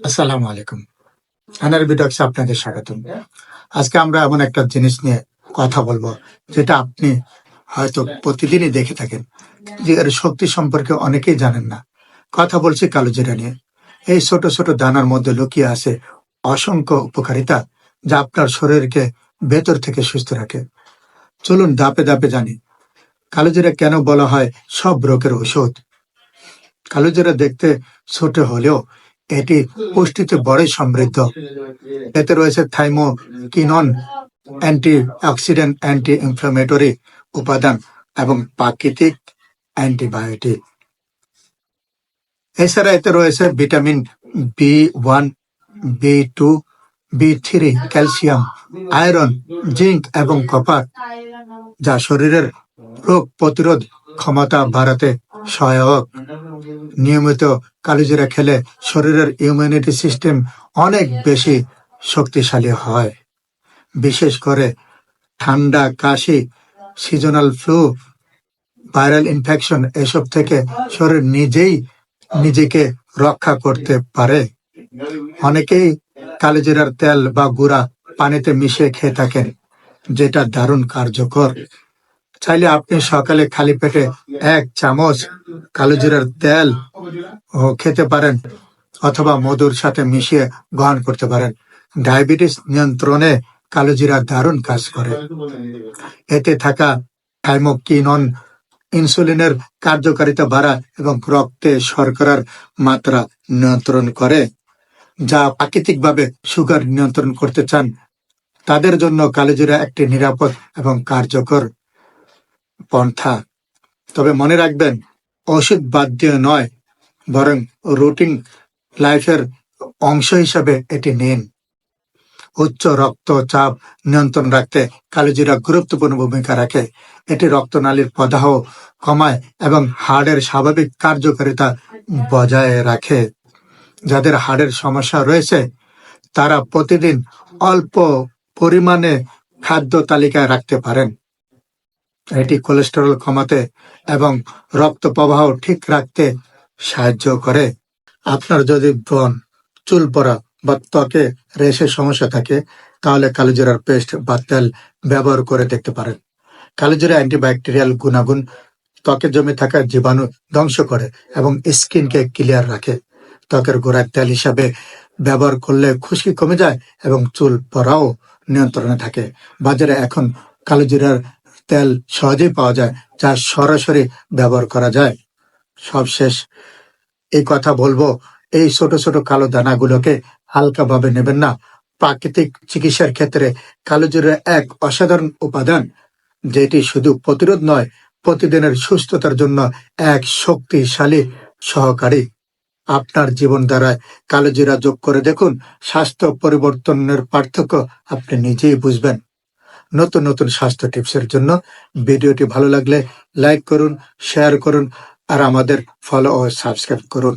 আসসালামু আলাইকুম। এনআরবি টক্সে আপনাদের স্বাগতম। আজকে আমরা এমন একটা জিনিস নিয়ে কথা বলবো, যেটা আপনি হয়তো প্রতিদিনই দেখে থাকেন, যে এর শক্তি সম্পর্কে অনেকেই জানেন না। কথা বলছি কালো জিরা নিয়ে। এই ছোট ছোট দানার মধ্যে লুকিয়ে আছে অসংখ্য উপকারিতা, যা আপনার শরীরকে ভেতর থেকে সুস্থ রাখে। চলুন ধাপে ধাপে জানি কালো জিরা কেন বলা হয় সব রোগের ঔষধ। কালো জিরা দেখতে ছোট হলেও এটি পুষ্টিতে বড়ই সমৃদ্ধ। এতে রয়েছে থাইমোকিনন, অ্যান্টি অক্সিডেন্ট, অ্যান্টি ইনফ্লামেটরি উপাদান এবং প্রাকৃতিক অ্যান্টিবায়োটিক। এছাড়া এতে রয়েছে vitamin B1, B2, B3, calcium, iron, zinc এবং কপার, যা শরীরের রোগ প্রতিরোধ ক্ষমতা বাড়াতে সহায়ক। নিয়মিত কালোজিরা খেলে শরীরের ইমিউনিটি সিস্টেম অনেক বেশি শক্তিশালী হয়। বিশেষ করে ঠান্ডা, কাশি, সিজনাল ফ্লু, ভাইরাল ইনফেকশন এসব থেকে শরীর নিজেকে রক্ষা করতে পারে। অনেকেই কালোজিরার তেল বা গুঁড়া পানিতে মিশিয়ে খেয়ে থাকেন, যেটা দারুণ কার্যকর। চাইলে আপনি সকালে খালি পেটে 1 চামচ কালোজিরার তেল খেতে পারেন, অথবা মধুর সাথে মিশিয়ে গ্রহণ করতে পারেন। ডায়াবেটিস নিয়ন্ত্রণে কালোজিরা দারুণ কাজ করে। এতে থাকা থাইমোকিনন ইনসুলিনের কার্যকারিতা বাড়ায় এবং রক্তে শর্করার মাত্রা নিয়ন্ত্রণ করে। যা প্রাকৃতিকভাবে সুগার নিয়ন্ত্রণ করতে চান, তাদের জন্য কালোজিরা একটি নিরাপদ এবং কার্যকর পন্থা। তবে মনে রাখবেন, ওষুধ বাদ দিয়ে নয়, বরং রুটিন লাইফের অংশ হিসাবে এটি নিন। উচ্চ রক্তচাপ নিয়ন্ত্রণ রাখতে কালোজিরা গুরুত্বপূর্ণ ভূমিকা রাখে। এটি রক্তনালীর প্রদাহ কমায় এবং হাড়ের স্বাভাবিক কার্যকারিতা বজায় রাখে। যাদের হাড়ের সমস্যা রয়েছে, তারা প্রতিদিন অল্প পরিমাণে খাদ্য তালিকায় রাখতে পারেন। এটি কোলেস্টেরল কমাতে এবং রক্ত প্রবাহ ঠিক রাখতে সাহায্য করে। আপনার যদি ব্রণ, চুল পড়া বা ত্বকে রেশের সমস্যা থাকে, তাহলে কালোজিরার পেস্ট বা তেল ব্যবহার করে দেখতে পারেন। কালোজিরা অ্যান্টিব্যাকটেরিয়াল গুণাগুণ ত্বকে জমে থাকা জীবাণু ধ্বংস করে এবং স্কিনকে ক্লিয়ার রাখে। ত্বকের গোড়ায় তেল হিসাবে ব্যবহার করলে খুশকি কমে যায় এবং চুল পড়াও নিয়ন্ত্রণে থাকে। বাজারে এখন কালোজিরার তেল সহজেই পাওয়া যায়, যা সরাসরি ব্যবহার করা যায়। সবশেষ এই কথা বলবো, এই ছোট ছোট কালো দানাগুলোকে হালকাভাবে নেবেন না। প্রাকৃতিক চিকিৎসার ক্ষেত্রে কালোজিরা এক অসাধারণ উপাদান, যেটি শুধু প্রতিরোধ নয়, প্রতিদিনের সুস্থতার জন্য এক শক্তিশালী সহকারী। আপনার জীবনধারায় কালোজিরা যোগ করে দেখুন, স্বাস্থ্য পরিবর্তনের পার্থক্য আপনি নিজেই বুঝবেন। নতুন নতুন স্বাস্থ্য টিপসের জন্য ভিডিওটি ভালো লাগলে লাইক করুন, শেয়ার করুন আর আমাদের ফলো ও সাবস্ক্রাইব করুন।